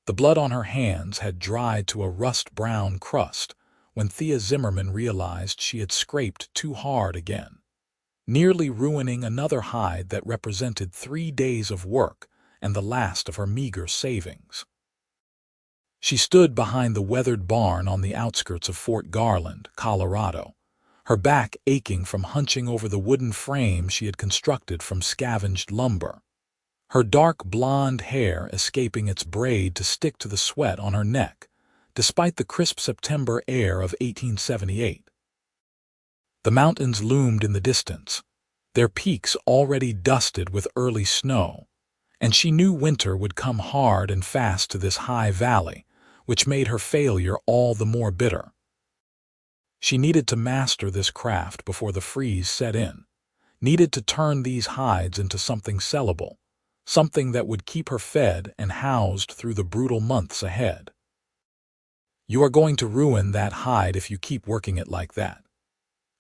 The blood on her hands had dried to a rust-brown crust when Thea Zimmerman realized she had scraped too hard again, nearly ruining another hide that represented 3 days of work and the last of her meager savings. She stood behind the weathered barn on the outskirts of Fort Garland, Colorado, her back aching from hunching over the wooden frame she had constructed from scavenged lumber, her dark blonde hair escaping its braid to stick to the sweat on her neck, despite the crisp September air of 1878. The mountains loomed in the distance, their peaks already dusted with early snow, and she knew winter would come hard and fast to this high valley, which made her failure all the more bitter. She needed to master this craft before the freeze set in, needed to turn these hides into something sellable, something that would keep her fed and housed through the brutal months ahead. "You are going to ruin that hide if you keep working it like that,"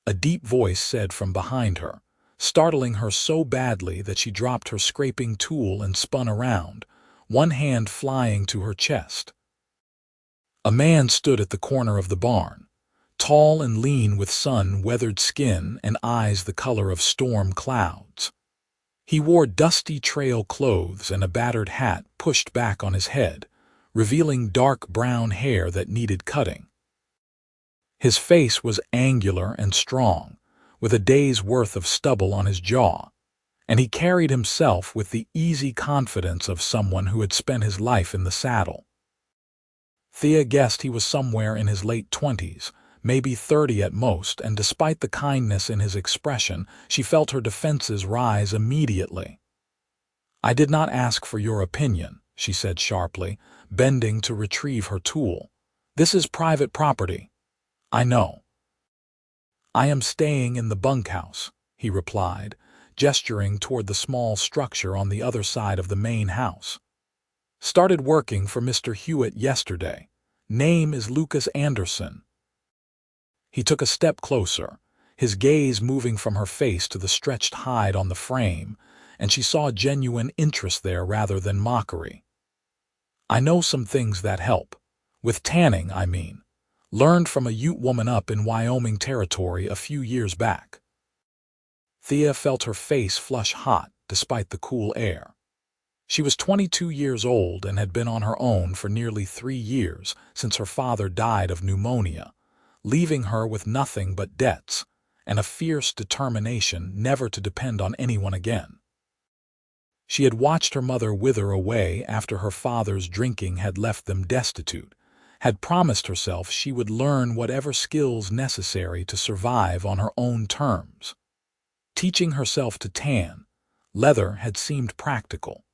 a deep voice said from behind her, startling her so badly that she dropped her scraping tool and spun around, one hand flying to her chest. A man stood at the corner of the barn, tall and lean with sun-weathered skin and eyes the color of storm clouds. He wore dusty trail clothes and a battered hat pushed back on his head, revealing dark brown hair that needed cutting. His face was angular and strong, with a day's worth of stubble on his jaw, and he carried himself with the easy confidence of someone who had spent his life in the saddle. Thea guessed he was somewhere in his late 20s, maybe 30 at most, and despite the kindness in his expression, she felt her defenses rise immediately. "I did not ask for your opinion," she said sharply, bending to retrieve her tool. "This is private property." "I know." "I am staying in the bunkhouse," he replied, gesturing toward the small structure on the other side of the main house. "Started working for Mr. Hewitt yesterday. Name is Lucas Anderson." He took a step closer, his gaze moving from her face to the stretched hide on the frame, and she saw genuine interest there rather than mockery. "I know some things that help. With tanning, I mean. Learned from a Ute woman up in Wyoming Territory a few years back." Thea felt her face flush hot despite the cool air. She was 22 years old and had been on her own for nearly 3 years since her father died of pneumonia, leaving her with nothing but debts and a fierce determination never to depend on anyone again. She had watched her mother wither away after her father's drinking had left them destitute, had promised herself she would learn whatever skills necessary to survive on her own terms. Teaching herself to tan, leather had seemed practical.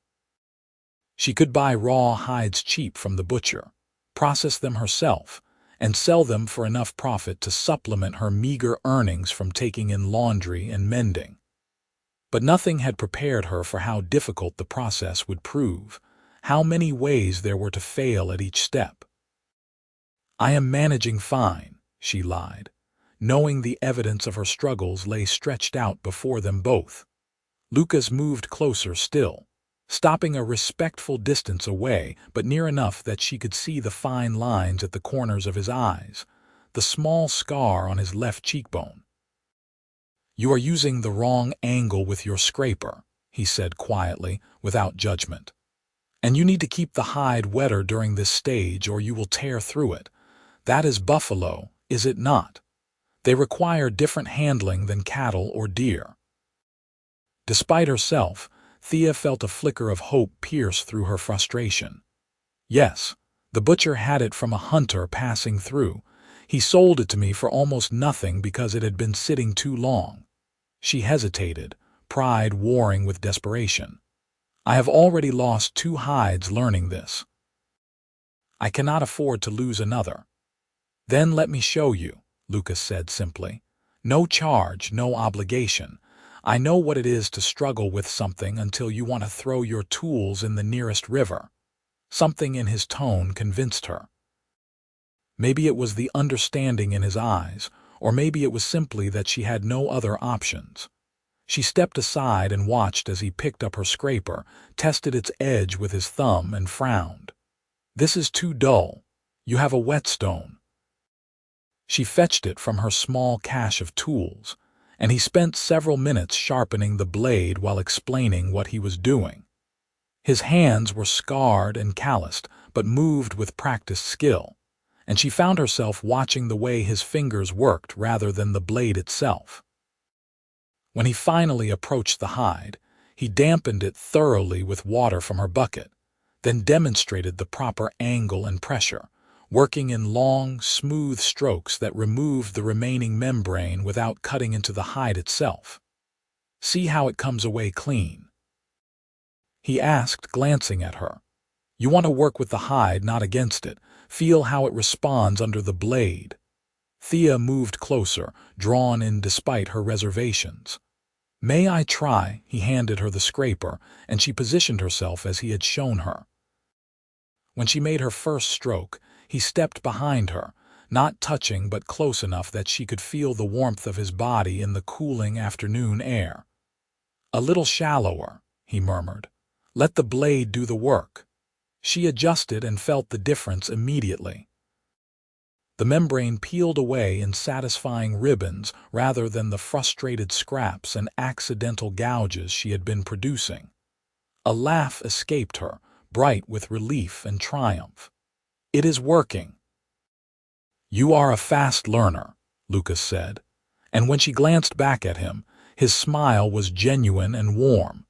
She could buy raw hides cheap from the butcher, process them herself, and sell them for enough profit to supplement her meager earnings from taking in laundry and mending. But nothing had prepared her for how difficult the process would prove, how many ways there were to fail at each step. "I am managing fine," she lied, knowing the evidence of her struggles lay stretched out before them both. Lucas moved closer still, stopping a respectful distance away, but near enough that she could see the fine lines at the corners of his eyes, the small scar on his left cheekbone. "You are using the wrong angle with your scraper," he said quietly, without judgment. "And you need to keep the hide wetter during this stage or you will tear through it. That is buffalo, is it not? They require different handling than cattle or deer." Despite herself, Thea felt a flicker of hope pierce through her frustration. "Yes, the butcher had it from a hunter passing through. He sold it to me for almost nothing because it had been sitting too long." She hesitated, pride warring with desperation. "I have already lost 2 hides learning this. I cannot afford to lose another." "Then let me show you," Lucas said simply. "No charge, no obligation. I know what it is to struggle with something until you want to throw your tools in the nearest river." Something in his tone convinced her. Maybe it was the understanding in his eyes, or maybe it was simply that she had no other options. She stepped aside and watched as he picked up her scraper, tested its edge with his thumb, and frowned. "This is too dull. You have a whetstone." She fetched it from her small cache of tools, and he spent several minutes sharpening the blade while explaining what he was doing. His hands were scarred and calloused, but moved with practiced skill, and she found herself watching the way his fingers worked rather than the blade itself. When he finally approached the hide, he dampened it thoroughly with water from her bucket, then demonstrated the proper angle and pressure, working in long, smooth strokes that removed the remaining membrane without cutting into the hide itself. "See how it comes away clean?" he asked, glancing at her. "You want to work with the hide, not against it. Feel how it responds under the blade." Thea moved closer, drawn in despite her reservations. "May I try?" He handed her the scraper, and she positioned herself as he had shown her. When she made her first stroke, he stepped behind her, not touching but close enough that she could feel the warmth of his body in the cooling afternoon air. "A little shallower," he murmured. "Let the blade do the work." She adjusted and felt the difference immediately. The membrane peeled away in satisfying ribbons rather than the frustrated scraps and accidental gouges she had been producing. A laugh escaped her, bright with relief and triumph. "It is working." "You are a fast learner," Lucas said, and when she glanced back at him, his smile was genuine and warm,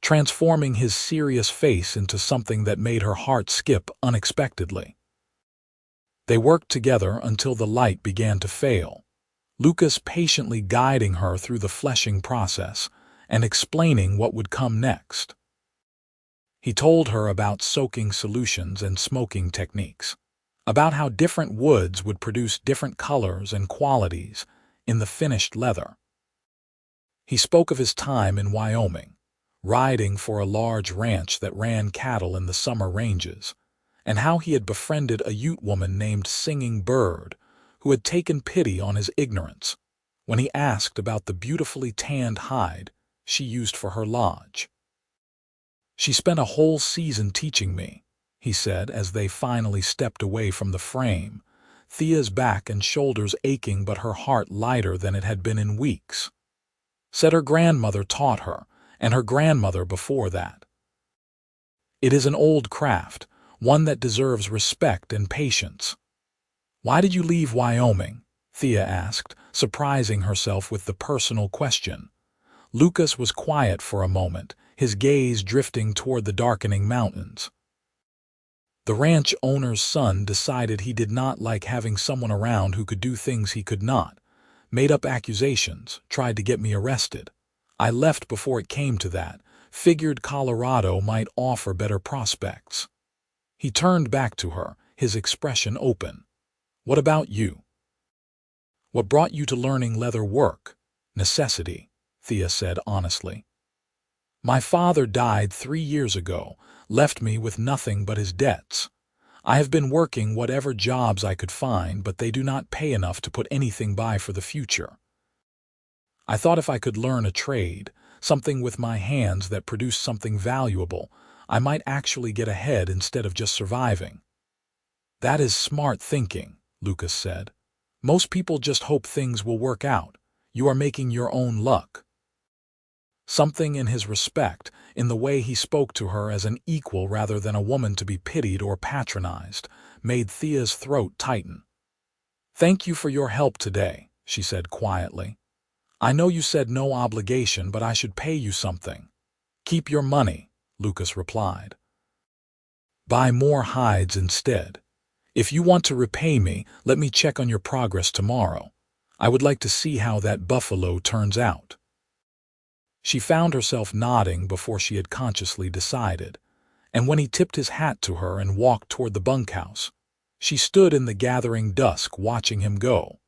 transforming his serious face into something that made her heart skip unexpectedly. They worked together until the light began to fail, Lucas patiently guiding her through the fleshing process and explaining what would come next. He told her about soaking solutions and smoking techniques, about how different woods would produce different colors and qualities in the finished leather. He spoke of his time in Wyoming, riding for a large ranch that ran cattle in the summer ranges, and how he had befriended a Ute woman named Singing Bird, who had taken pity on his ignorance when he asked about the beautifully tanned hide she used for her lodge. "She spent a whole season teaching me," he said as they finally stepped away from the frame, Thea's back and shoulders aching but her heart lighter than it had been in weeks. Said her grandmother taught her, and her grandmother before that. "It is an old craft, one that deserves respect and patience." "Why did you leave Wyoming?" Thea asked, surprising herself with the personal question. Lucas was quiet for a moment, his gaze drifting toward the darkening mountains. "The ranch owner's son decided he did not like having someone around who could do things he could not, made up accusations, tried to get me arrested. I left before it came to that, figured Colorado might offer better prospects." He turned back to her, his expression open. "What about you? What brought you to learning leather work?" "Necessity," Thea said honestly. "My father died 3 years ago, left me with nothing but his debts. I have been working whatever jobs I could find, but they do not pay enough to put anything by for the future. I thought if I could learn a trade, something with my hands that produced something valuable, I might actually get ahead instead of just surviving." "That is smart thinking," Lucas said. "Most people just hope things will work out. You are making your own luck." Something in his respect, in the way he spoke to her as an equal rather than a woman to be pitied or patronized, made Thea's throat tighten. "Thank you for your help today," she said quietly. "I know you said no obligation, but I should pay you something." "Keep your money," Lucas replied. "Buy more hides instead. If you want to repay me, let me check on your progress tomorrow. I would like to see how that buffalo turns out." She found herself nodding before she had consciously decided, and when he tipped his hat to her and walked toward the bunkhouse, she stood in the gathering dusk watching him go,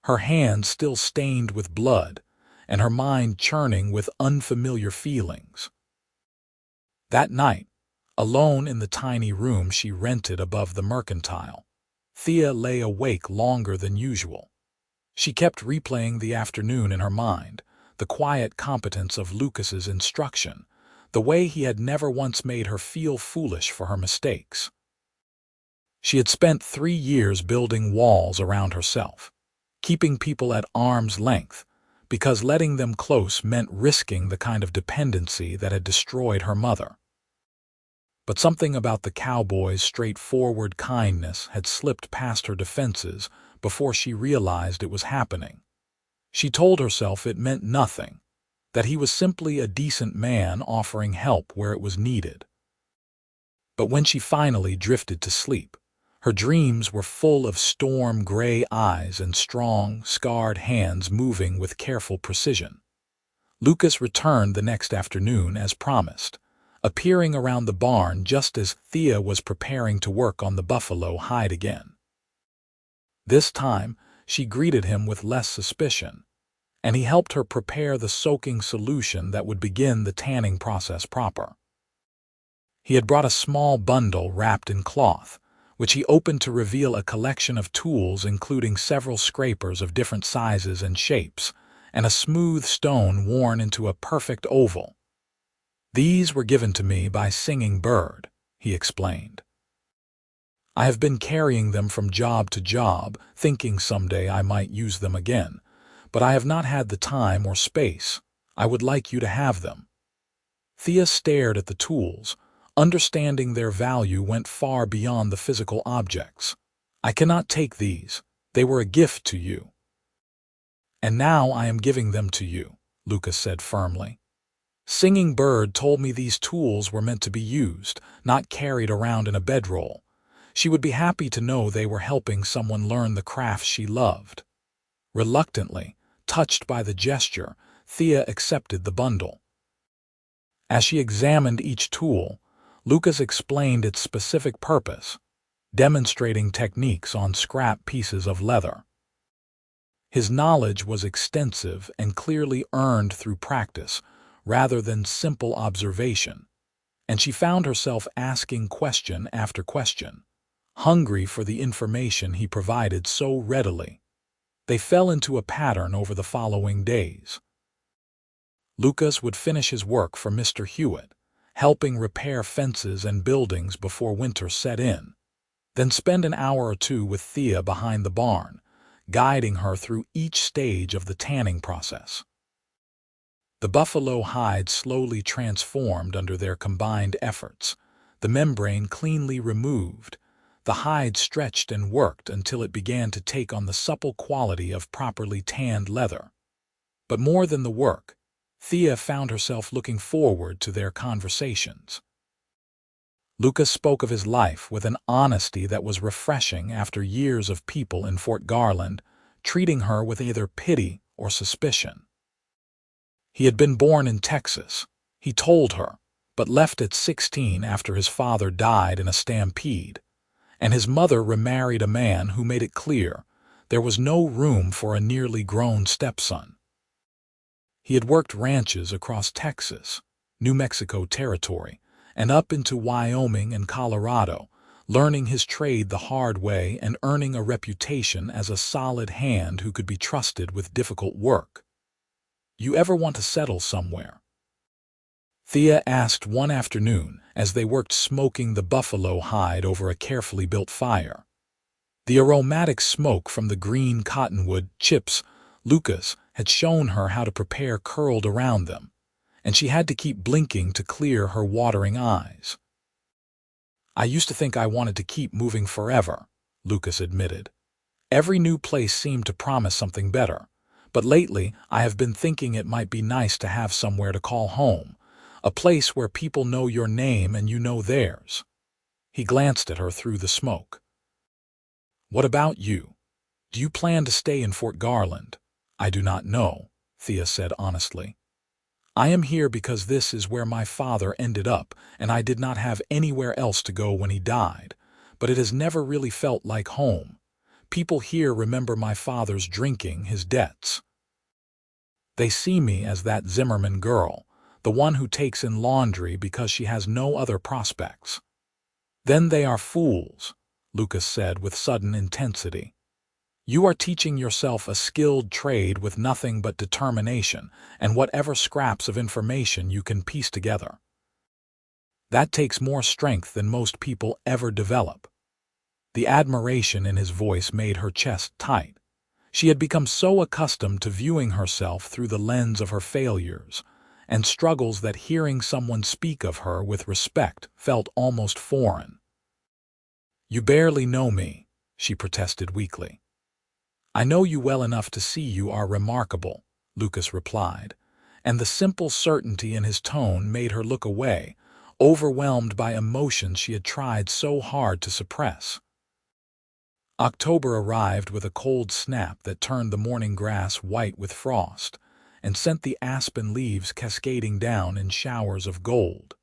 her hands still stained with blood, and her mind churning with unfamiliar feelings. That night, alone in the tiny room she rented above the mercantile, Thea lay awake longer than usual. She kept replaying the afternoon in her mind, the quiet competence of Lucas's instruction, the way he had never once made her feel foolish for her mistakes. She had spent 3 years building walls around herself, keeping people at arm's length, because letting them close meant risking the kind of dependency that had destroyed her mother. But something about the cowboy's straightforward kindness had slipped past her defenses before she realized it was happening. She told herself it meant nothing, that he was simply a decent man offering help where it was needed. But when she finally drifted to sleep, her dreams were full of storm-gray eyes and strong, scarred hands moving with careful precision. Lucas returned the next afternoon as promised, appearing around the barn just as Thea was preparing to work on the buffalo hide again. This time, she greeted him with less suspicion, and he helped her prepare the soaking solution that would begin the tanning process proper. He had brought a small bundle wrapped in cloth, which he opened to reveal a collection of tools including several scrapers of different sizes and shapes, and a smooth stone worn into a perfect oval. "These were given to me by Singing Bird," he explained. "I have been carrying them from job to job, thinking someday I might use them again, but I have not had the time or space. I would like you to have them." Thea stared at the tools, understanding their value went far beyond the physical objects. "I cannot take these. They were a gift to you." "And now I am giving them to you," Lucas said firmly. "Singing Bird told me these tools were meant to be used, not carried around in a bedroll. She would be happy to know they were helping someone learn the craft she loved." Reluctantly, touched by the gesture, Thea accepted the bundle. As she examined each tool, Lucas explained its specific purpose, demonstrating techniques on scrap pieces of leather. His knowledge was extensive and clearly earned through practice rather than simple observation, and she found herself asking question after question, hungry for the information he provided so readily. They fell into a pattern over the following days. Lucas would finish his work for Mr. Hewitt, helping repair fences and buildings before winter set in, then spend an hour or two with Thea behind the barn, guiding her through each stage of the tanning process. The buffalo hide slowly transformed under their combined efforts, the membrane cleanly removed, the hide stretched and worked until it began to take on the supple quality of properly tanned leather. But more than the work, Thea found herself looking forward to their conversations. Lucas spoke of his life with an honesty that was refreshing after years of people in Fort Garland treating her with either pity or suspicion. He had been born in Texas, he told her, but left at 16 after his father died in a stampede, and his mother remarried a man who made it clear there was no room for a nearly grown stepson. He had worked ranches across Texas, New Mexico territory, and up into Wyoming and Colorado, learning his trade the hard way and earning a reputation as a solid hand who could be trusted with difficult work. "You ever want to settle somewhere?" Thea asked one afternoon as they worked smoking the buffalo hide over a carefully built fire. The aromatic smoke from the green cottonwood chips Lucas had shown her how to prepare curled around them, and she had to keep blinking to clear her watering eyes. "I used to think I wanted to keep moving forever," Lucas admitted. "Every new place seemed to promise something better, but lately I have been thinking it might be nice to have somewhere to call home, a place where people know your name and you know theirs." He glanced at her through the smoke. "What about you? Do you plan to stay in Fort Garland?" "I do not know," Thea said honestly. "I am here because this is where my father ended up, and I did not have anywhere else to go when he died, but it has never really felt like home. People here remember my father's drinking, his debts. They see me as that Zimmerman girl, the one who takes in laundry because she has no other prospects." "Then they are fools," Lucas said with sudden intensity. "You are teaching yourself a skilled trade with nothing but determination and whatever scraps of information you can piece together. That takes more strength than most people ever develop." The admiration in his voice made her chest tight. She had become so accustomed to viewing herself through the lens of her failures and struggles that hearing someone speak of her with respect felt almost foreign. "You barely know me," she protested weakly. "I know you well enough to see you are remarkable," Lucas replied, and the simple certainty in his tone made her look away, overwhelmed by emotions she had tried so hard to suppress. October arrived with a cold snap that turned the morning grass white with frost and sent the aspen leaves cascading down in showers of gold.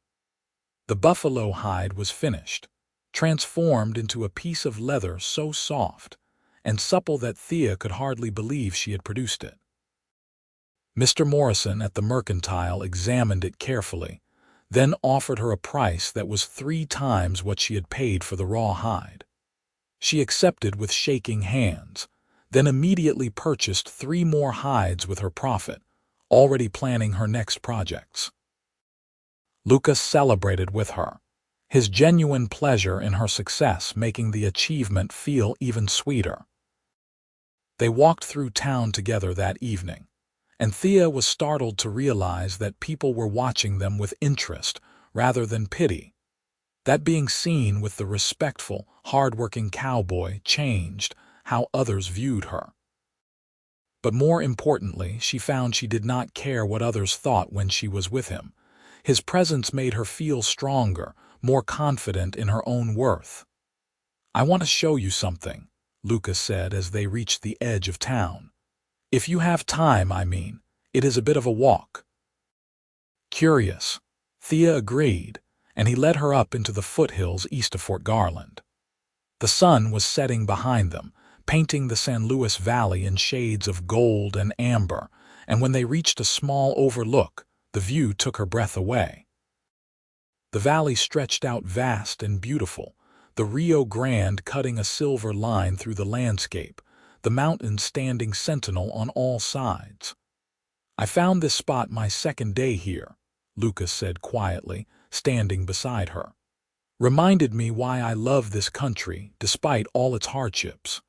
The buffalo hide was finished, transformed into a piece of leather so soft and supple that Thea could hardly believe she had produced it. Mr. Morrison at the mercantile examined it carefully, then offered her a price that was 3 times what she had paid for the raw hide. She accepted with shaking hands, then immediately purchased 3 more hides with her profit, already planning her next projects. Lucas celebrated with her, his genuine pleasure in her success making the achievement feel even sweeter. They walked through town together that evening, and Thea was startled to realize that people were watching them with interest rather than pity. That being seen with the respectful, hard-working cowboy changed how others viewed her. But more importantly, she found she did not care what others thought when she was with him. His presence made her feel stronger, more confident in her own worth. "I want to show you something," Lucas said as they reached the edge of town. "If you have time, I mean. It is a bit of a walk." Curious, Thea agreed, and he led her up into the foothills east of Fort Garland. The sun was setting behind them, painting the San Luis Valley in shades of gold and amber, and when they reached a small overlook, the view took her breath away. The valley stretched out vast and beautiful, the Rio Grande cutting a silver line through the landscape, the mountains standing sentinel on all sides. "I found this spot my second day here," Lucas said quietly, standing beside her. "Reminded me why I love this country, despite all its hardships.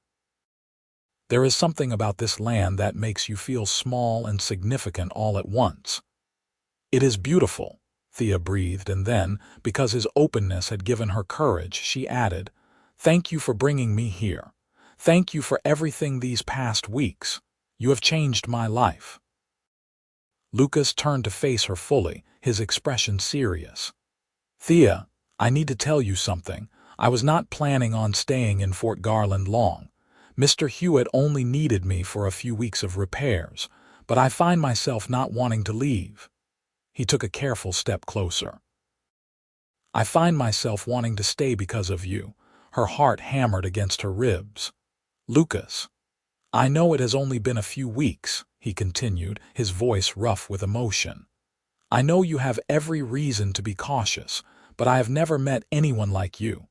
There is something about this land that makes you feel small and significant all at once." "It is beautiful," Thea breathed, and then, because his openness had given her courage, she added, "Thank you for bringing me here. Thank you for everything these past weeks. You have changed my life." Lucas turned to face her fully, his expression serious. "Thea, I need to tell you something. I was not planning on staying in Fort Garland long. Mr. Hewitt only needed me for a few weeks of repairs, but I find myself not wanting to leave." He took a careful step closer. "I find myself wanting to stay because of you." Her heart hammered against her ribs. "Lucas, I know it has only been a few weeks," he continued, his voice rough with emotion. "I know you have every reason to be cautious, but I have never met anyone like you.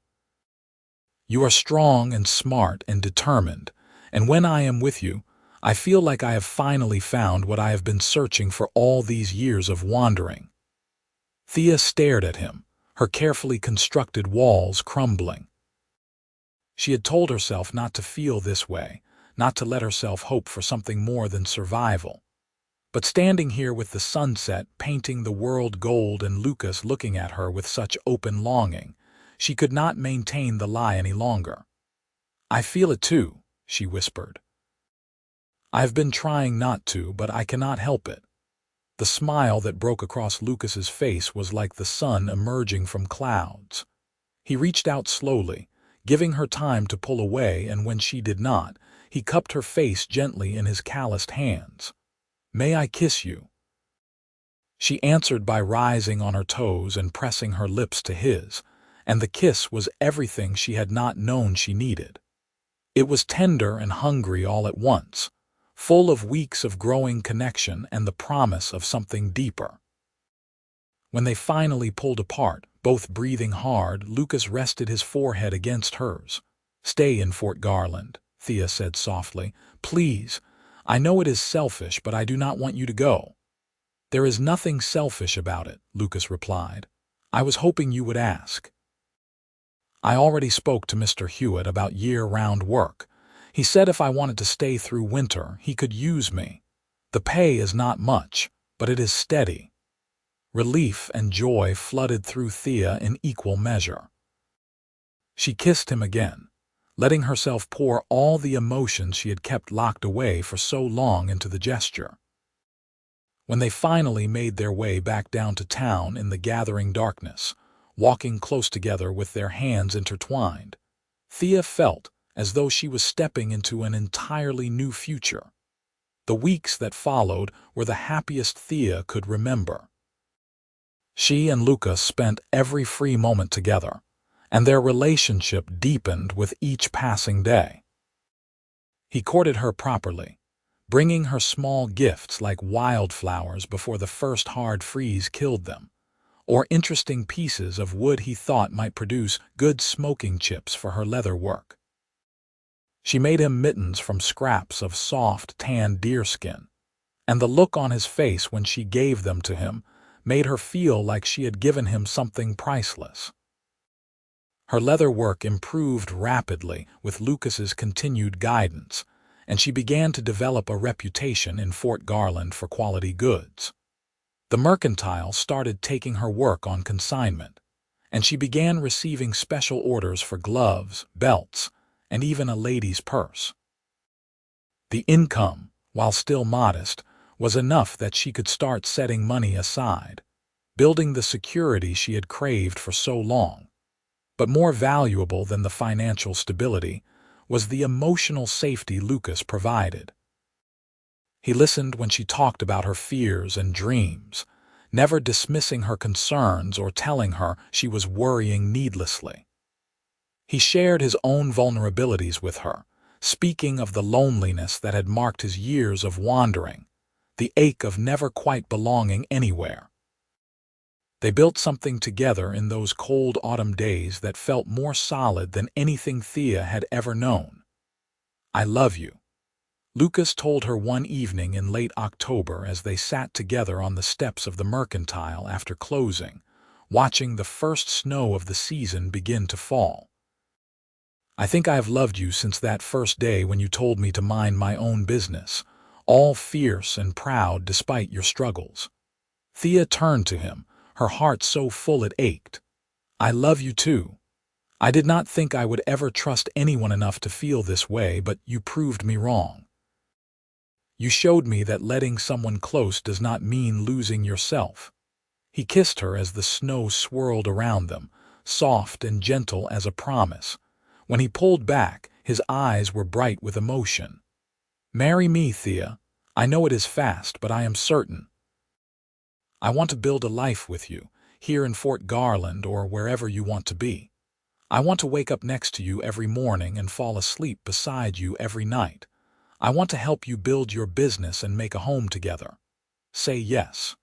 You are strong and smart and determined, and when I am with you, I feel like I have finally found what I have been searching for all these years of wandering." Thea stared at him, her carefully constructed walls crumbling. She had told herself not to feel this way, not to let herself hope for something more than survival. But standing here with the sunset painting the world gold and Lucas looking at her with such open longing, she could not maintain the lie any longer. "I feel it too," she whispered. "I have been trying not to, but I cannot help it." The smile that broke across Lucas's face was like the sun emerging from clouds. He reached out slowly, giving her time to pull away, and when she did not, he cupped her face gently in his calloused hands. "May I kiss you?" She answered by rising on her toes and pressing her lips to his, and the kiss was everything she had not known she needed. It was tender and hungry all at once, full of weeks of growing connection and the promise of something deeper. When they finally pulled apart, both breathing hard, Lucas rested his forehead against hers. "Stay in Fort Garland," Thea said softly. "Please. I know it is selfish, but I do not want you to go." "There is nothing selfish about it," Lucas replied. "I was hoping you would ask." I already spoke to Mr. Hewitt about year-round work. He said if I wanted to stay through winter, he could use me. The pay is not much, but it is steady." Relief and joy flooded through Thea in equal measure. She kissed him again, letting herself pour all the emotions she had kept locked away for so long into the gesture. When they finally made their way back down to town in the gathering darkness, walking close together with their hands intertwined, Thea felt as though she was stepping into an entirely new future. The weeks that followed were the happiest Thea could remember. She and Lucas spent every free moment together, and their relationship deepened with each passing day. He courted her properly, bringing her small gifts like wildflowers before the first hard freeze killed them, or interesting pieces of wood he thought might produce good smoking chips for her leather work. She made him mittens from scraps of soft, tanned deerskin, and the look on his face when she gave them to him made her feel like she had given him something priceless. Her leather work improved rapidly with Lucas's continued guidance, and she began to develop a reputation in Fort Garland for quality goods. The mercantile started taking her work on consignment, and she began receiving special orders for gloves, belts, and even a lady's purse. The income, while still modest, was enough that she could start setting money aside, building the security she had craved for so long. But more valuable than the financial stability was the emotional safety Lucas provided. He listened when she talked about her fears and dreams, never dismissing her concerns or telling her she was worrying needlessly. He shared his own vulnerabilities with her, speaking of the loneliness that had marked his years of wandering, the ache of never quite belonging anywhere. They built something together in those cold autumn days that felt more solid than anything Thea had ever known. "I love you," Lucas told her one evening in late October as they sat together on the steps of the mercantile after closing, watching the first snow of the season begin to fall. "I think I have loved you since that first day when you told me to mind my own business, all fierce and proud despite your struggles." Thea turned to him, her heart so full it ached. "I love you too. I did not think I would ever trust anyone enough to feel this way, but you proved me wrong. You showed me that letting someone close does not mean losing yourself." He kissed her as the snow swirled around them, soft and gentle as a promise. When he pulled back, his eyes were bright with emotion. "Marry me, Thea. I know it is fast, but I am certain. I want to build a life with you, here in Fort Garland or wherever you want to be. I want to wake up next to you every morning and fall asleep beside you every night. I want to help you build your business and make a home together. Say yes."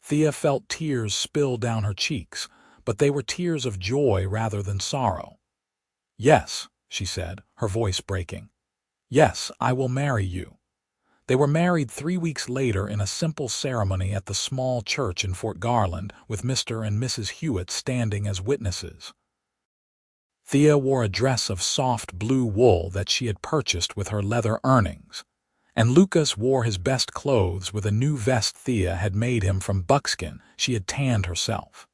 Thea felt tears spill down her cheeks, but they were tears of joy rather than sorrow. "Yes," she said, her voice breaking. "Yes, I will marry you." They were married 3 weeks later in a simple ceremony at the small church in Fort Garland, with Mr. and Mrs. Hewitt standing as witnesses. Thea wore a dress of soft blue wool that she had purchased with her leather earnings, and Lucas wore his best clothes with a new vest Thea had made him from buckskin she had tanned herself.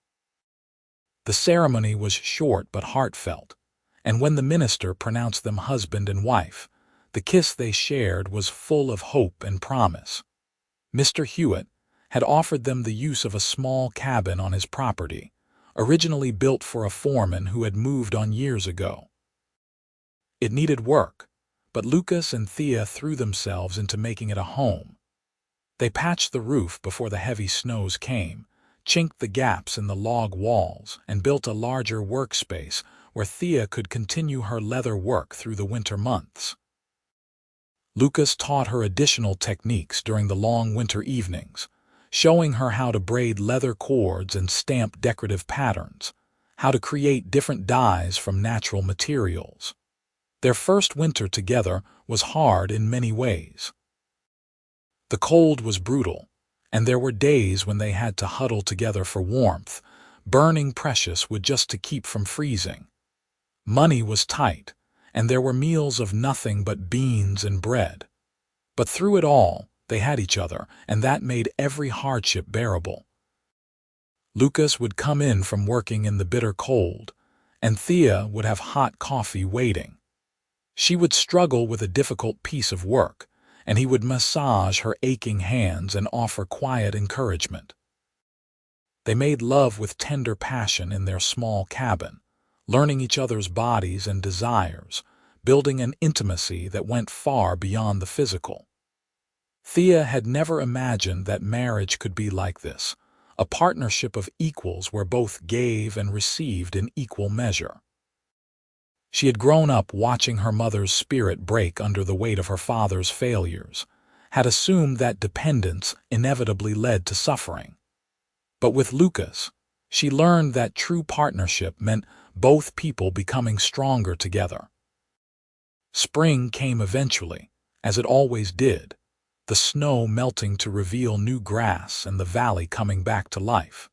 The ceremony was short but heartfelt, and when the minister pronounced them husband and wife, the kiss they shared was full of hope and promise. Mr. Hewitt had offered them the use of a small cabin on his property, originally built for a foreman who had moved on years ago. It needed work, but Lucas and Thea threw themselves into making it a home. They patched the roof before the heavy snows came, chinked the gaps in the log walls, and built a larger workspace where Thea could continue her leather work through the winter months. Lucas taught her additional techniques during the long winter evenings, showing her how to braid leather cords and stamp decorative patterns, how to create different dyes from natural materials. Their first winter together was hard in many ways. The cold was brutal, and there were days when they had to huddle together for warmth, burning precious wood just to keep from freezing. Money was tight, and there were meals of nothing but beans and bread. But through it all, they had each other, and that made every hardship bearable. Lucas would come in from working in the bitter cold, and Thea would have hot coffee waiting. She would struggle with a difficult piece of work, and he would massage her aching hands and offer quiet encouragement. They made love with tender passion in their small cabin, learning each other's bodies and desires, building an intimacy that went far beyond the physical. Thea had never imagined that marriage could be like this, a partnership of equals where both gave and received in equal measure. She had grown up watching her mother's spirit break under the weight of her father's failures, had assumed that dependence inevitably led to suffering. But with Lucas, she learned that true partnership meant both people becoming stronger together. Spring came eventually, as it always did, the snow melting to reveal new grass and the valley coming back to life.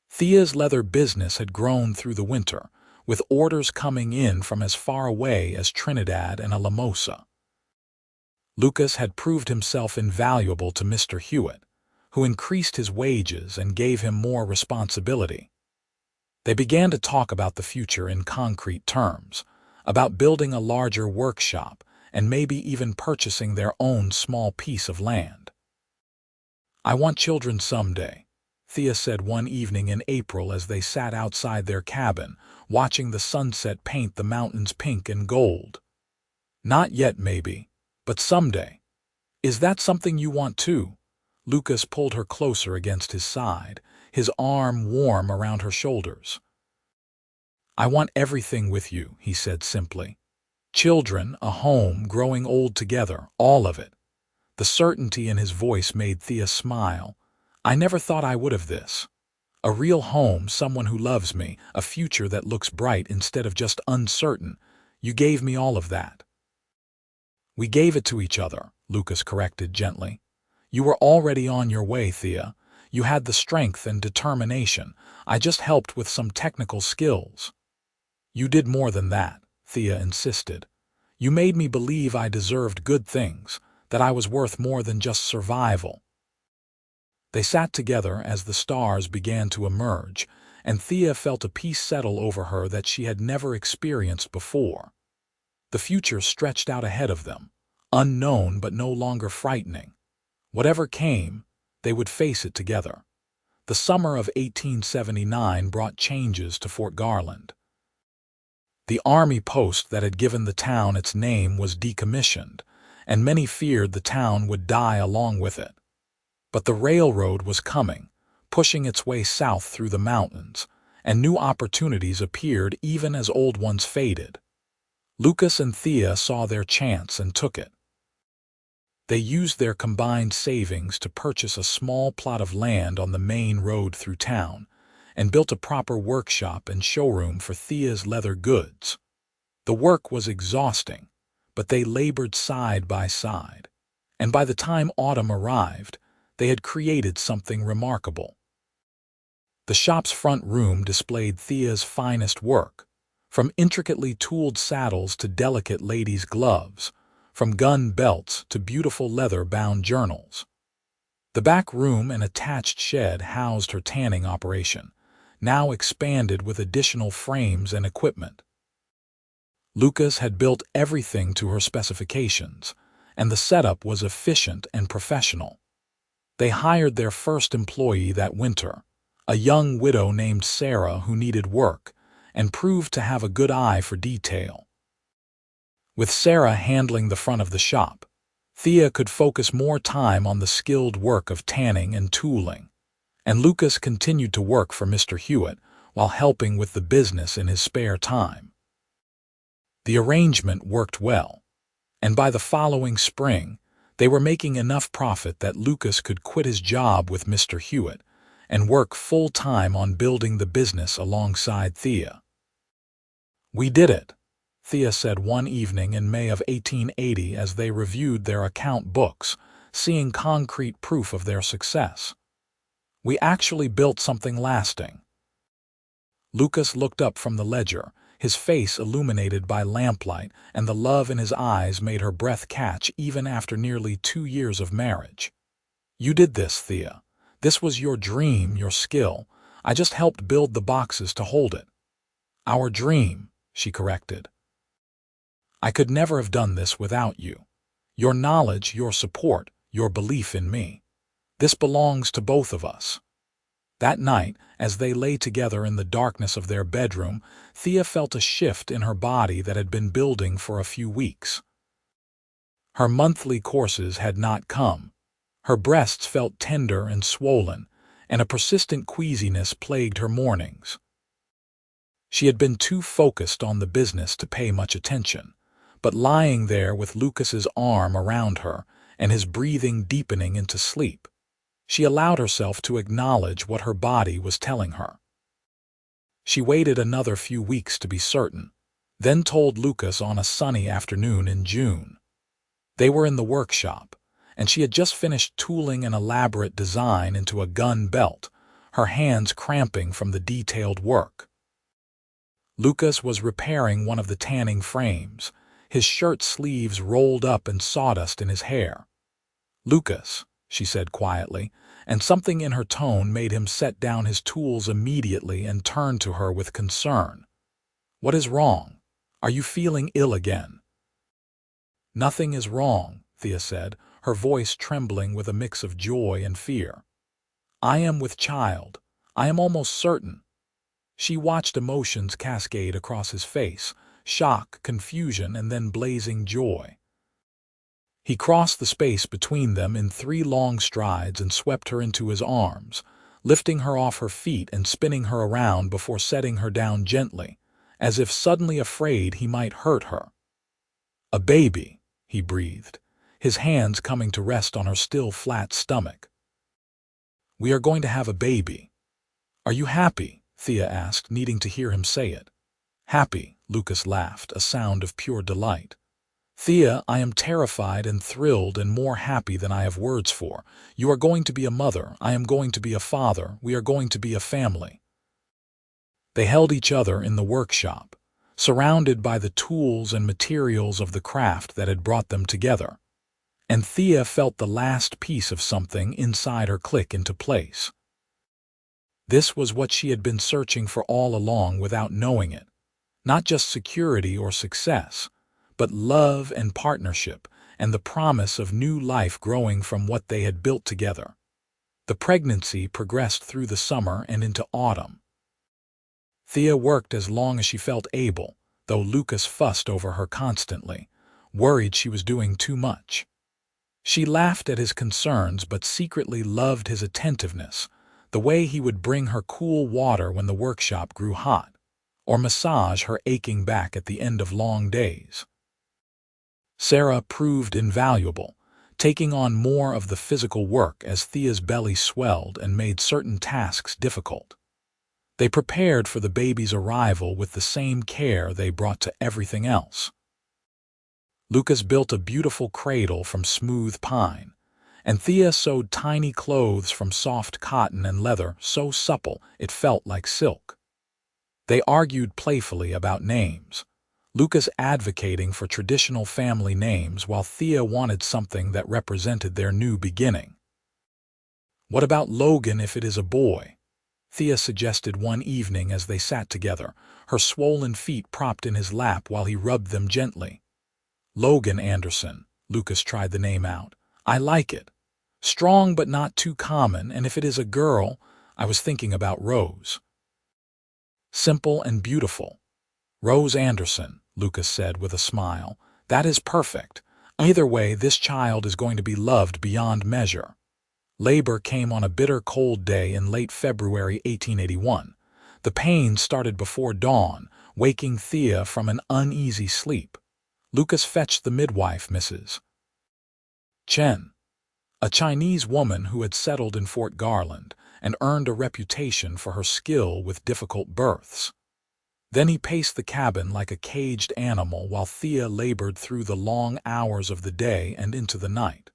Thea's leather business had grown through the winter, with orders coming in from as far away as Trinidad and Alamosa. Lucas had proved himself invaluable to Mr. Hewitt, who increased his wages and gave him more responsibility. They began to talk about the future in concrete terms, about building a larger workshop and maybe even purchasing their own small piece of land. "I want children someday," Thea said one evening in April as they sat outside their cabin, watching the sunset paint the mountains pink and gold. "Not yet, maybe, but someday. Is that something you want too?" Lucas pulled her closer against his side, his arm warm around her shoulders. "I want everything with you," he said simply. "Children, a home, growing old together, all of it." The certainty in his voice made Thea smile. "I never thought I would have this. A real home, someone who loves me, a future that looks bright instead of just uncertain. You gave me all of that." "We gave it to each other," Lucas corrected gently. "You were already on your way, Thea. You had the strength and determination. I just helped with some technical skills." "You did more than that," Thea insisted. "You made me believe I deserved good things, that I was worth more than just survival." They sat together as the stars began to emerge, and Thea felt a peace settle over her that she had never experienced before. The future stretched out ahead of them, unknown but no longer frightening. Whatever came, they would face it together. The summer of 1879 brought changes to Fort Garland. The army post that had given the town its name was decommissioned, and many feared the town would die along with it. But the railroad was coming, pushing its way south through the mountains, and new opportunities appeared even as old ones faded. Lucas and Thea saw their chance and took it. They used their combined savings to purchase a small plot of land on the main road through town, and built a proper workshop and showroom for Thea's leather goods. The work was exhausting, but they labored side by side, and by the time autumn arrived, they had created something remarkable. The shop's front room displayed Thea's finest work, from intricately tooled saddles to delicate ladies' gloves, from gun belts to beautiful leather-bound journals. The back room and attached shed housed her tanning operation, now expanded with additional frames and equipment. Lucas had built everything to her specifications, and the setup was efficient and professional. They hired their first employee that winter, a young widow named Sarah who needed work and proved to have a good eye for detail. With Sarah handling the front of the shop, Thea could focus more time on the skilled work of tanning and tooling, and Lucas continued to work for Mr. Hewitt while helping with the business in his spare time. The arrangement worked well, and by the following spring, they were making enough profit that Lucas could quit his job with Mr. Hewitt and work full-time on building the business alongside Thea. "We did it," Thea said one evening in May of 1880 as they reviewed their account books, seeing concrete proof of their success. "We actually built something lasting." Lucas looked up from the ledger, his face illuminated by lamplight, and the love in his eyes made her breath catch even after nearly 2 years of marriage. "You did this, Thea. This was your dream, your skill. I just helped build the boxes to hold it." "Our dream," she corrected. "I could never have done this without you. Your knowledge, your support, your belief in me. This belongs to both of us." That night, as they lay together in the darkness of their bedroom, Thea felt a shift in her body that had been building for a few weeks. Her monthly courses had not come. Her breasts felt tender and swollen, and a persistent queasiness plagued her mornings. She had been too focused on the business to pay much attention, but lying there with Lucas's arm around her and his breathing deepening into sleep, she allowed herself to acknowledge what her body was telling her. She waited another few weeks to be certain, then told Lucas on a sunny afternoon in June. They were in the workshop, and she had just finished tooling an elaborate design into a gun belt, her hands cramping from the detailed work. Lucas was repairing one of the tanning frames, his shirt sleeves rolled up and sawdust in his hair. "Lucas," she said quietly, and something in her tone made him set down his tools immediately and turn to her with concern. "What is wrong? Are you feeling ill again?" "Nothing is wrong," Thea said, her voice trembling with a mix of joy and fear. "I am with child. I am almost certain." She watched emotions cascade across his face, shock, confusion, and then blazing joy. He crossed the space between them in 3 long strides and swept her into his arms, lifting her off her feet and spinning her around before setting her down gently, as if suddenly afraid he might hurt her. "A baby," he breathed, his hands coming to rest on her still flat stomach. "We are going to have a baby." "Are you happy?" Thea asked, needing to hear him say it. "Happy," Lucas laughed, a sound of pure delight. "Thea, I am terrified and thrilled and more happy than I have words for. You are going to be a mother, I am going to be a father, we are going to be a family." They held each other in the workshop, surrounded by the tools and materials of the craft that had brought them together. And Thea felt the last piece of something inside her click into place. This was what she had been searching for all along without knowing it. Not just security or success, but love and partnership and the promise of new life growing from what they had built together. The pregnancy progressed through the summer and into autumn. Thea worked as long as she felt able, though Lucas fussed over her constantly, worried she was doing too much. She laughed at his concerns but secretly loved his attentiveness, the way he would bring her cool water when the workshop grew hot, or massage her aching back at the end of long days. Sarah proved invaluable, taking on more of the physical work as Thea's belly swelled and made certain tasks difficult. They prepared for the baby's arrival with the same care they brought to everything else. Lucas built a beautiful cradle from smooth pine, and Thea sewed tiny clothes from soft cotton and leather so supple it felt like silk. They argued playfully about names, Lucas advocating for traditional family names while Thea wanted something that represented their new beginning. "What about Logan if it is a boy?" Thea suggested one evening as they sat together, her swollen feet propped in his lap while he rubbed them gently. "Logan Anderson," Lucas tried the name out. "I like it. Strong but not too common, and if it is a girl, I was thinking about Rose." "Simple and beautiful." "Rose Anderson," Lucas said with a smile. "That is perfect. Either way, this child is going to be loved beyond measure." Labor came on a bitter cold day in late February 1881. The pain started before dawn, waking Thea from an uneasy sleep. Lucas fetched the midwife, Mrs. Chen, a Chinese woman who had settled in Fort Garland and earned a reputation for her skill with difficult births. Then he paced the cabin like a caged animal while Thea labored through the long hours of the day and into the night.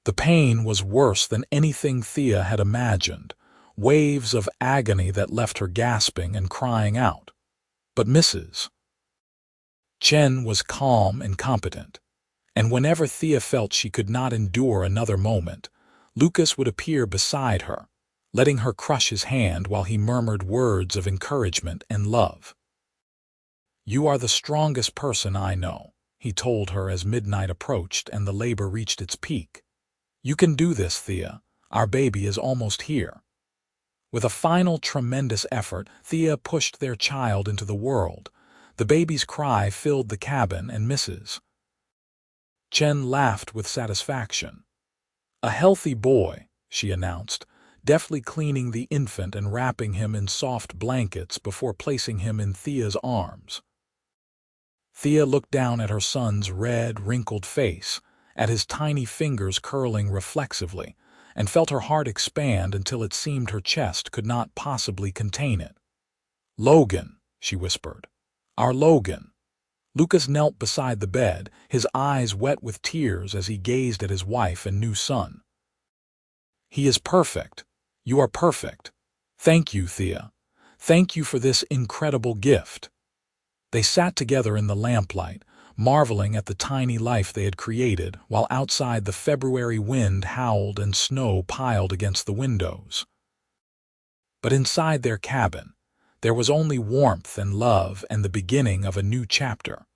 The pain was worse than anything Thea had imagined, waves of agony that left her gasping and crying out. But Mrs. Chen was calm and competent, and whenever Thea felt she could not endure another moment, Lucas would appear beside her, letting her crush his hand while he murmured words of encouragement and love. "You are the strongest person I know," he told her as midnight approached and the labor reached its peak. "You can do this, Thea. Our baby is almost here." With a final tremendous effort, Thea pushed their child into the world. The baby's cry filled the cabin, and Mrs. Chen laughed with satisfaction. "A healthy boy," she announced, deftly cleaning the infant and wrapping him in soft blankets before placing him in Thea's arms. Thea looked down at her son's red, wrinkled face, at his tiny fingers curling reflexively, and felt her heart expand until it seemed her chest could not possibly contain it. "Logan," she whispered. "Our Logan." Lucas knelt beside the bed, his eyes wet with tears as he gazed at his wife and new son. "He is perfect. You are perfect. Thank you, Thea. Thank you for this incredible gift." They sat together in the lamplight, marveling at the tiny life they had created, while outside the February wind howled and snow piled against the windows. But inside their cabin, there was only warmth and love and the beginning of a new chapter.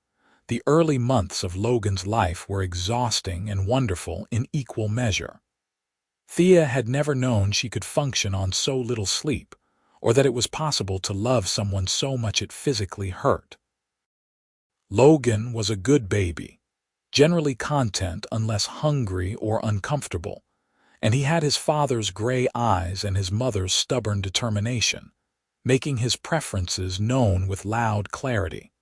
The early months of Logan's life were exhausting and wonderful in equal measure. Thea had never known she could function on so little sleep, or that it was possible to love someone so much it physically hurt. Logan was a good baby, generally content unless hungry or uncomfortable, and he had his father's gray eyes and his mother's stubborn determination, making his preferences known with loud clarity.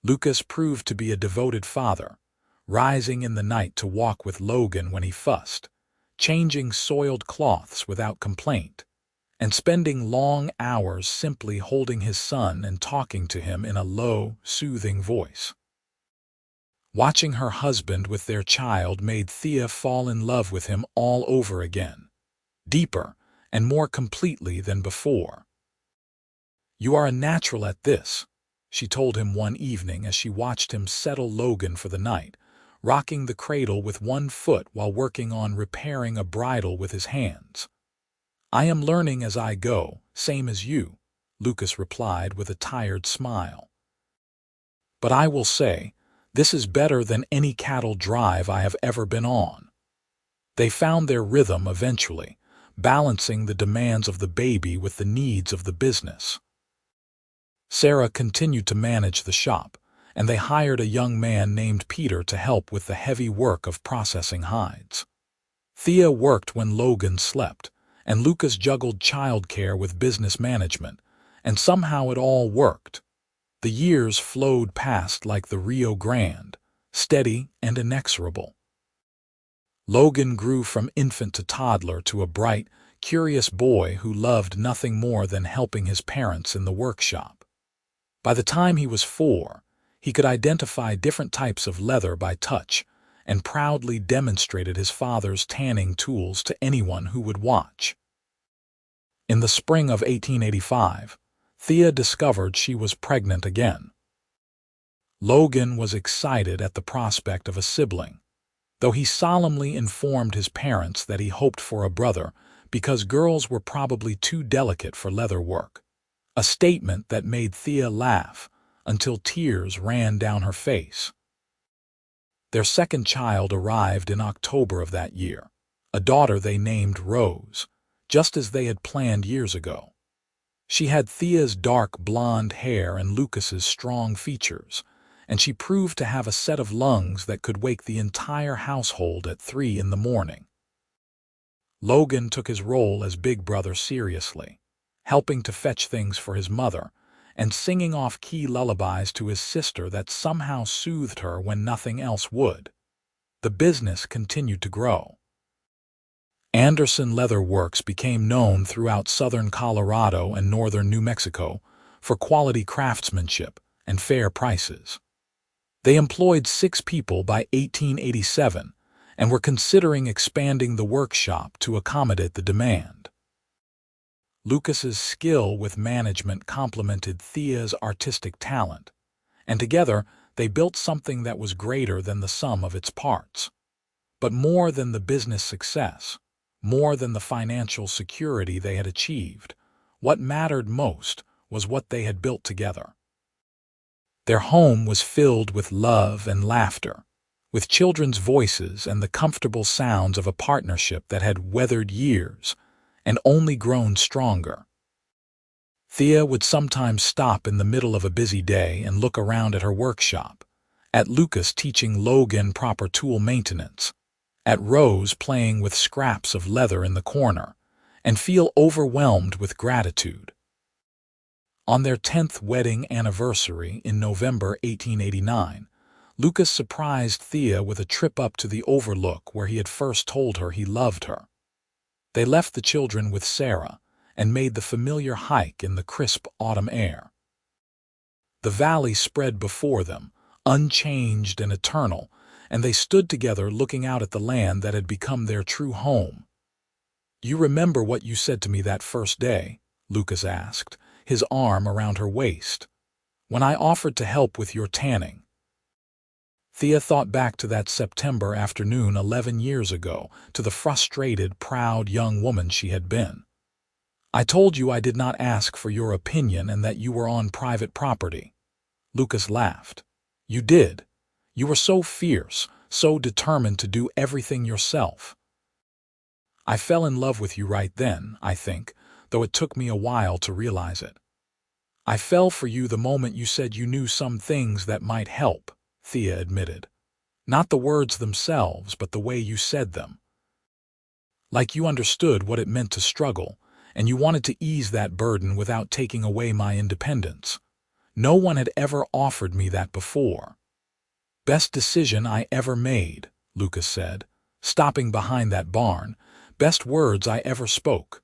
Lucas proved to be a devoted father, rising in the night to walk with Logan when he fussed, changing soiled cloths without complaint, and spending long hours simply holding his son and talking to him in a low, soothing voice. Watching her husband with their child made Thea fall in love with him all over again, deeper and more completely than before. "You are a natural at this," she told him one evening as she watched him settle Logan for the night, rocking the cradle with one foot while working on repairing a bridle with his hands. "I am learning as I go, same as you," Lucas replied with a tired smile. "But I will say, this is better than any cattle drive I have ever been on." They found their rhythm eventually, balancing the demands of the baby with the needs of the business. Sarah continued to manage the shop, and they hired a young man named Peter to help with the heavy work of processing hides. Thea worked when Logan slept, and Lucas juggled childcare with business management, and somehow it all worked. The years flowed past like the Rio Grande, steady and inexorable. Logan grew from infant to toddler to a bright, curious boy who loved nothing more than helping his parents in the workshop. By the time he was 4, he could identify different types of leather by touch, and proudly demonstrated his father's tanning tools to anyone who would watch. In the spring of 1885, Thea discovered she was pregnant again. Logan was excited at the prospect of a sibling, though he solemnly informed his parents that he hoped for a brother because girls were probably too delicate for leather work, a statement that made Thea laugh until tears ran down her face. Their second child arrived in October of that year, a daughter they named Rose, just as they had planned years ago. She had Thea's dark blonde hair and Lucas's strong features, and she proved to have a set of lungs that could wake the entire household at 3 in the morning. Logan took his role as big brother seriously, helping to fetch things for his mother, and singing off-key lullabies to his sister that somehow soothed her when nothing else would. The business continued to grow. Anderson Leather Works became known throughout southern Colorado and northern New Mexico for quality craftsmanship and fair prices. They employed 6 people by 1887 and were considering expanding the workshop to accommodate the demand. Lucas's skill with management complemented Thea's artistic talent, and together they built something that was greater than the sum of its parts. But more than the business success, more than the financial security they had achieved, what mattered most was what they had built together. Their home was filled with love and laughter, with children's voices and the comfortable sounds of a partnership that had weathered years and only grown stronger. Thea would sometimes stop in the middle of a busy day and look around at her workshop, at Lucas teaching Logan proper tool maintenance, at Rose playing with scraps of leather in the corner, and feel overwhelmed with gratitude. On their 10th wedding anniversary in November 1889, Lucas surprised Thea with a trip up to the overlook where he had first told her he loved her. They left the children with Sarah and made the familiar hike in the crisp autumn air. The valley spread before them, unchanged and eternal, and they stood together looking out at the land that had become their true home. "You remember what you said to me that first day?" Lucas asked, his arm around her waist. "When I offered to help with your tanning." Thea thought back to that September afternoon 11 years ago, to the frustrated, proud young woman she had been. "I told you I did not ask for your opinion and that you were on private property." Lucas laughed. "You did. You were so fierce, so determined to do everything yourself." "I fell in love with you right then, I think, though it took me a while to realize it." "I fell for you the moment you said you knew some things that might help," Thea admitted. "Not the words themselves, but the way you said them. Like you understood what it meant to struggle, and you wanted to ease that burden without taking away my independence. No one had ever offered me that before." "Best decision I ever made," Lucas said, stopping behind that barn. "Best words I ever spoke.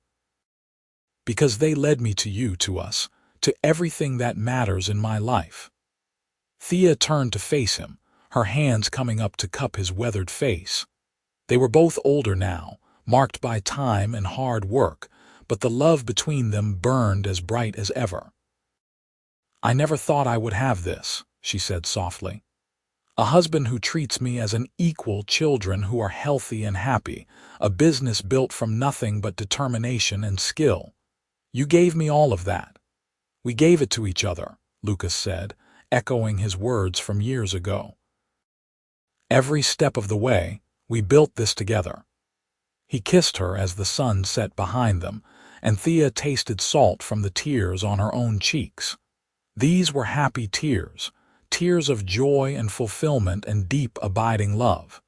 Because they led me to you, to us, to everything that matters in my life." Thea turned to face him, her hands coming up to cup his weathered face. They were both older now, marked by time and hard work, but the love between them burned as bright as ever. "I never thought I would have this," she said softly. "A husband who treats me as an equal, children who are healthy and happy, a business built from nothing but determination and skill. You gave me all of that." "We gave it to each other," Lucas said, echoing his words from years ago. "Every step of the way, we built this together." He kissed her as the sun set behind them, and Thea tasted salt from the tears on her own cheeks. These were happy tears, tears of joy and fulfillment and deep, abiding love.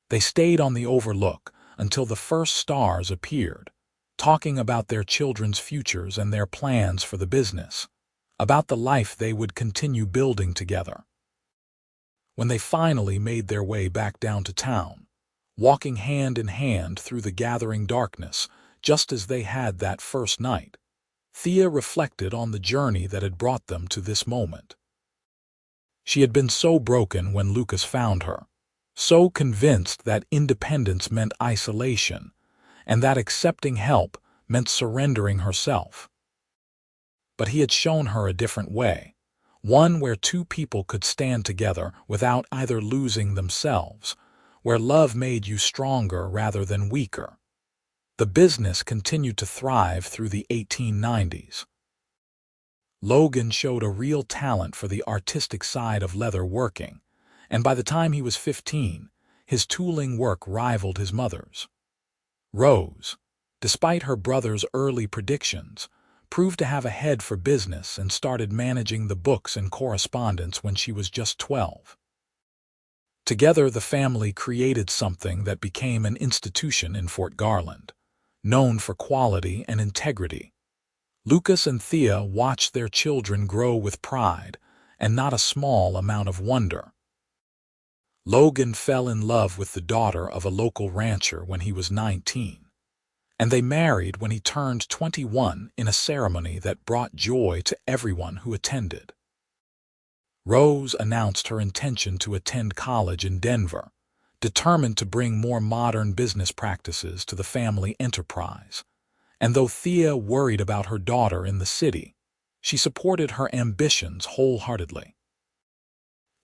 They stayed on the overlook until the first stars appeared, talking about their children's futures and their plans for the business, about the life they would continue building together. When they finally made their way back down to town, walking hand in hand through the gathering darkness, just as they had that first night, Thea reflected on the journey that had brought them to this moment. She had been so broken when Lucas found her, so convinced that independence meant isolation, and that accepting help meant surrendering herself. But he had shown her a different way, one where two people could stand together without either losing themselves, where love made you stronger rather than weaker. The business continued to thrive through the 1890s. Logan showed a real talent for the artistic side of leather working, and by the time he was 15, his tooling work rivaled his mother's. Rose, despite her brother's early predictions, proved to have a head for business and started managing the books and correspondence when she was just 12. Together, the family created something that became an institution in Fort Garland, known for quality and integrity. Lucas and Thea watched their children grow with pride and not a small amount of wonder. Logan fell in love with the daughter of a local rancher when he was 19, and they married when he turned 21 in a ceremony that brought joy to everyone who attended. Rose announced her intention to attend college in Denver, determined to bring more modern business practices to the family enterprise, And though Thea worried about her daughter in the city, she supported her ambitions wholeheartedly.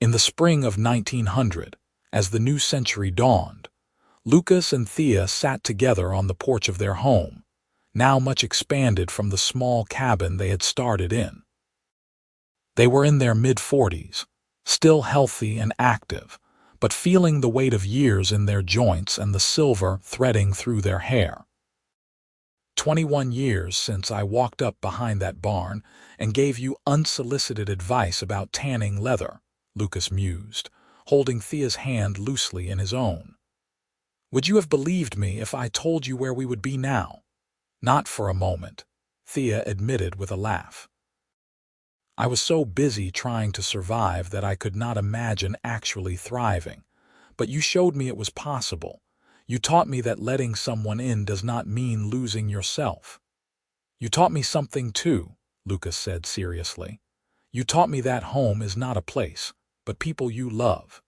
In the spring of 1900, as the new century dawned, Lucas and Thea sat together on the porch of their home, now much expanded from the small cabin they had started in. They were in their mid-40s, still healthy and active, but feeling the weight of years in their joints and the silver threading through their hair. 21 years since I walked up behind that barn and gave you unsolicited advice about tanning leather, Lucas mused, holding Thea's hand loosely in his own. Would you have believed me if I told you where we would be now? Not for a moment, Thea admitted with a laugh. I was so busy trying to survive that I could not imagine actually thriving, but you showed me it was possible. You taught me that letting someone in does not mean losing yourself. You taught me something too, Lucas said seriously. You taught me that home is not a place, but people you love.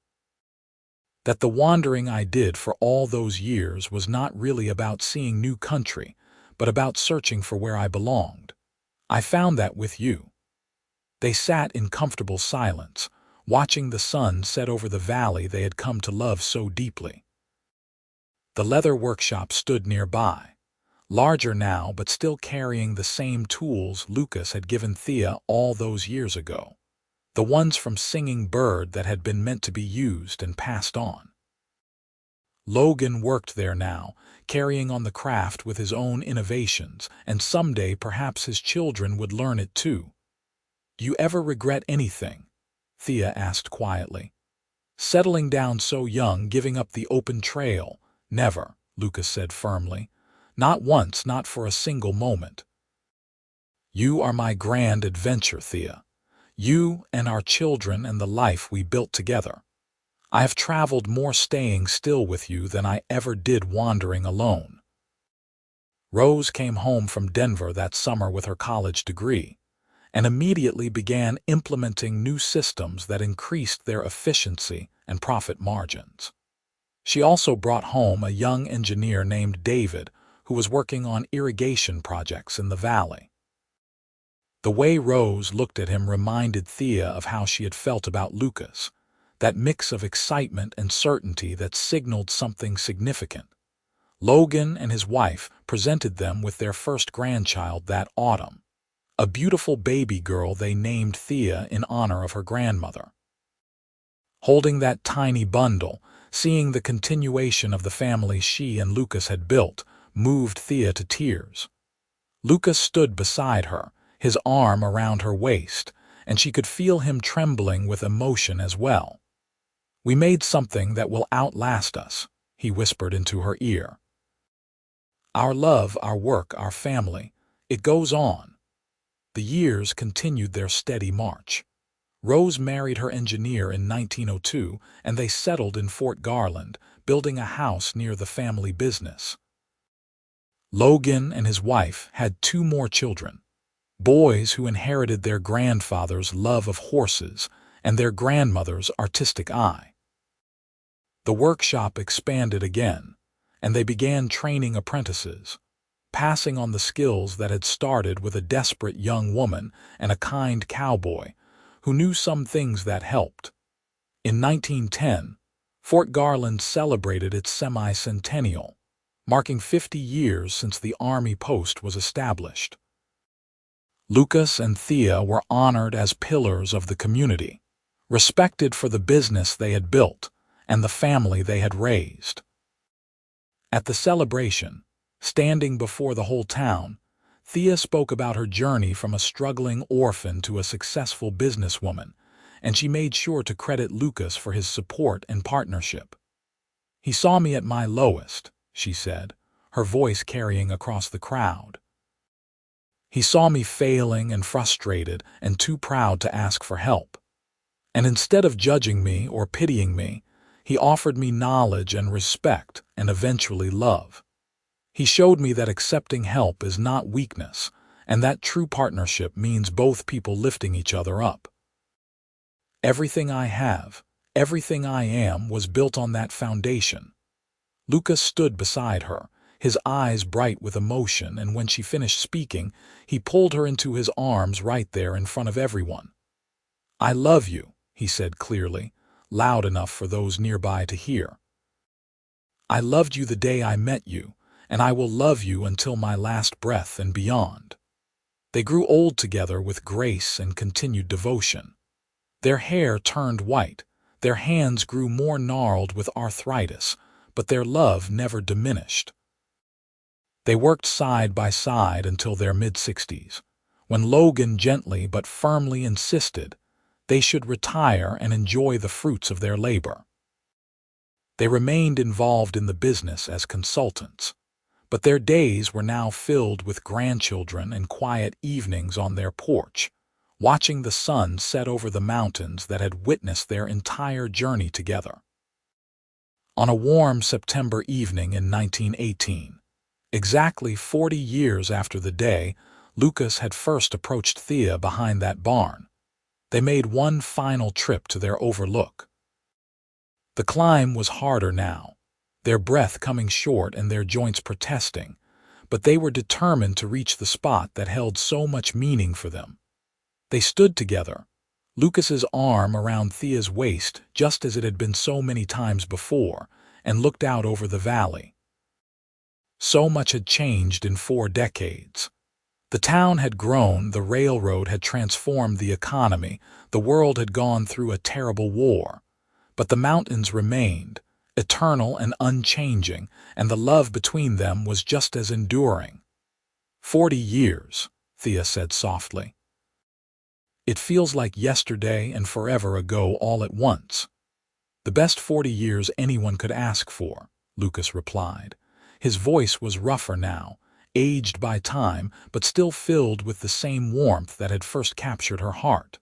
That the wandering I did for all those years was not really about seeing new country, but about searching for where I belonged. I found that with you. They sat in comfortable silence, watching the sun set over the valley they had come to love so deeply. The leather workshop stood nearby, larger now but still carrying the same tools Lucas had given Thea all those years ago, the ones from Singing Bird that had been meant to be used and passed on. Logan worked there now, carrying on the craft with his own innovations, and someday perhaps his children would learn it too. Do you ever regret anything? Thea asked quietly. Settling down so young, giving up the open trail. Never, Lucas said firmly. Not once, not for a single moment. You are my grand adventure, Thea. You and our children and the life we built together. I have traveled more staying still with you than I ever did wandering alone. Rose came home from Denver that summer with her college degree, and immediately began implementing new systems that increased their efficiency and profit margins. She also brought home a young engineer named David, who was working on irrigation projects in the valley. The way Rose looked at him reminded Thea of how she had felt about Lucas, that mix of excitement and certainty that signaled something significant. Logan and his wife presented them with their first grandchild that autumn, a beautiful baby girl they named Thea in honor of her grandmother. Holding that tiny bundle, seeing the continuation of the family she and Lucas had built, moved Thea to tears. Lucas stood beside her, his arm around her waist, and she could feel him trembling with emotion as well. We made something that will outlast us, he whispered into her ear. Our love, our work, our family, it goes on. The years continued their steady march. Rose married her engineer in 1902, and they settled in Fort Garland, building a house near the family business. Logan and his wife had 2 more children, boys who inherited their grandfather's love of horses and their grandmother's artistic eye. The workshop expanded again, and they began training apprentices, passing on the skills that had started with a desperate young woman and a kind cowboy who knew some things that helped. In 1910, Fort Garland celebrated its semi-centennial, marking 50 years since the Army post was established. Lucas and Thea were honored as pillars of the community, respected for the business they had built and the family they had raised. At the celebration, standing before the whole town, Thea spoke about her journey from a struggling orphan to a successful businesswoman, and she made sure to credit Lucas for his support and partnership. He saw me at my lowest, she said, her voice carrying across the crowd. He saw me failing and frustrated and too proud to ask for help. And instead of judging me or pitying me, he offered me knowledge and respect and eventually love. He showed me that accepting help is not weakness, and that true partnership means both people lifting each other up. Everything I have, everything I am was built on that foundation. Lucas stood beside her, his eyes bright with emotion, and when she finished speaking, he pulled her into his arms right there in front of everyone. "I love you," he said clearly, loud enough for those nearby to hear. "I loved you the day I met you, and I will love you until my last breath and beyond." They grew old together with grace and continued devotion. Their hair turned white, their hands grew more gnarled with arthritis, but their love never diminished. They worked side by side until their mid-60s, when Logan gently but firmly insisted they should retire and enjoy the fruits of their labor. They remained involved in the business as consultants, but their days were now filled with grandchildren and quiet evenings on their porch, watching the sun set over the mountains that had witnessed their entire journey together. On a warm September evening in 1918, exactly 40 years after the day Lucas had first approached Thea behind that barn, they made one final trip to their overlook. The climb was harder now, their breath coming short and their joints protesting, but they were determined to reach the spot that held so much meaning for them. They stood together, Lucas's arm around Thea's waist just as it had been so many times before, and looked out over the valley. So much had changed in 4 decades. The town had grown, the railroad had transformed the economy, the world had gone through a terrible war. But the mountains remained, eternal and unchanging, and the love between them was just as enduring. 40 years, Thea said softly. "It feels like yesterday and forever ago all at once." "The best 40 years anyone could ask for," Lucas replied. His voice was rougher now, aged by time, but still filled with the same warmth that had first captured her heart.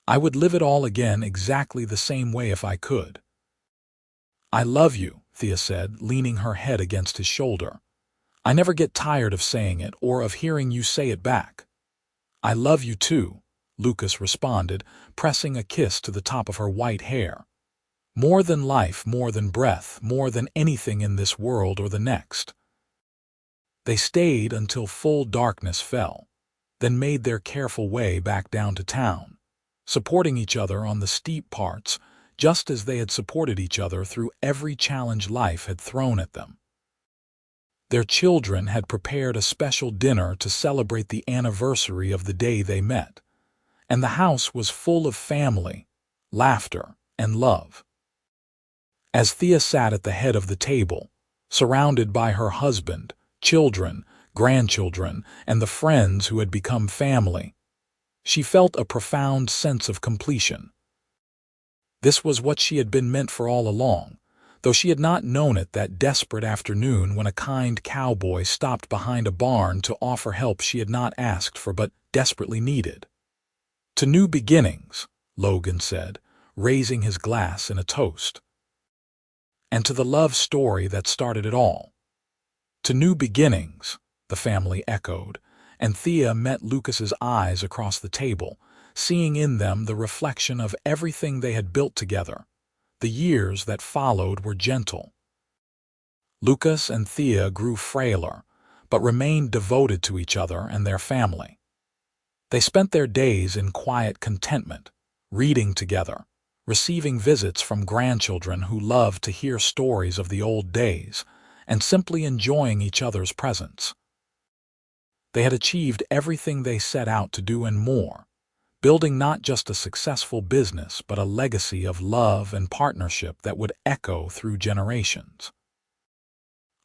"I would live it all again exactly the same way if I could." "I love you," Thea said, leaning her head against his shoulder. "I never get tired of saying it or of hearing you say it back." "I love you too," Lucas responded, pressing a kiss to the top of her white hair. "More than life, more than breath, more than anything in this world or the next." They stayed until full darkness fell, then made their careful way back down to town, supporting each other on the steep parts, just as they had supported each other through every challenge life had thrown at them. Their children had prepared a special dinner to celebrate the anniversary of the day they met, and the house was full of family, laughter, and love. As Thea sat at the head of the table, surrounded by her husband, children, grandchildren, and the friends who had become family, she felt a profound sense of completion. This was what she had been meant for all along, though she had not known it that desperate afternoon when a kind cowboy stopped behind a barn to offer help she had not asked for but desperately needed. "To new beginnings," Logan said, raising his glass in a toast. "And to the love story that started it all." "To new beginnings," the family echoed, and Thea met Lucas's eyes across the table, seeing in them the reflection of everything they had built together. The years that followed were gentle. Lucas and Thea grew frailer, but remained devoted to each other and their family. They spent their days in quiet contentment, reading together, receiving visits from grandchildren who loved to hear stories of the old days, and simply enjoying each other's presence. They had achieved everything they set out to do and more, building not just a successful business but a legacy of love and partnership that would echo through generations.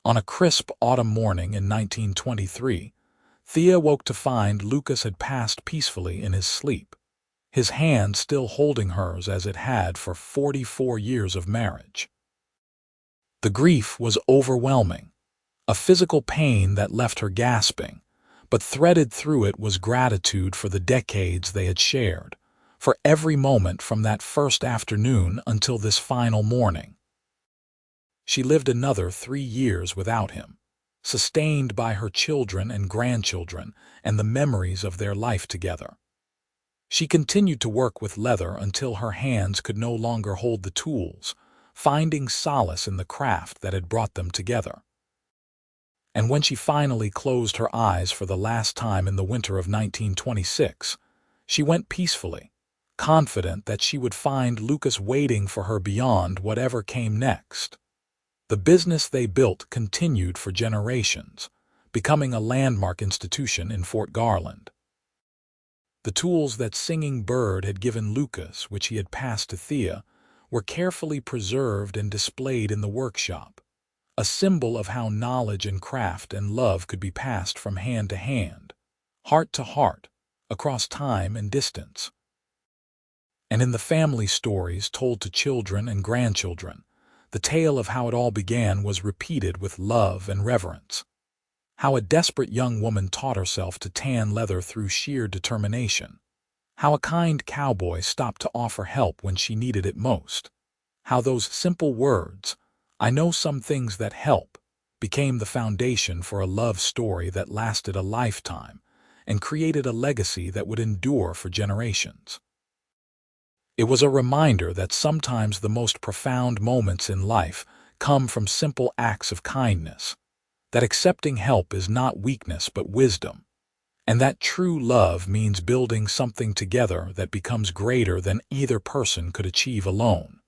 On a crisp autumn morning in 1923, Thea woke to find Lucas had passed peacefully in his sleep, his hand still holding hers as it had for 44 years of marriage. The grief was overwhelming, a physical pain that left her gasping, but threaded through it was gratitude for the decades they had shared, for every moment from that first afternoon until this final morning. She lived another 3 years without him, sustained by her children and grandchildren and the memories of their life together. She continued to work with leather until her hands could no longer hold the tools, finding solace in the craft that had brought them together. And when she finally closed her eyes for the last time in the winter of 1926, she went peacefully, confident that she would find Lucas waiting for her beyond whatever came next. The business they built continued for generations, becoming a landmark institution in Fort Garland. The tools that Singing Bird had given Lucas, which he had passed to Thea, were carefully preserved and displayed in the workshop, a symbol of how knowledge and craft and love could be passed from hand to hand, heart to heart, across time and distance. And in the family stories told to children and grandchildren, the tale of how it all began was repeated with love and reverence. How a desperate young woman taught herself to tan leather through sheer determination. How a kind cowboy stopped to offer help when she needed it most. How those simple words, "I know some things that help," became the foundation for a love story that lasted a lifetime and created a legacy that would endure for generations. It was a reminder that sometimes the most profound moments in life come from simple acts of kindness, that accepting help is not weakness but wisdom, and that true love means building something together that becomes greater than either person could achieve alone.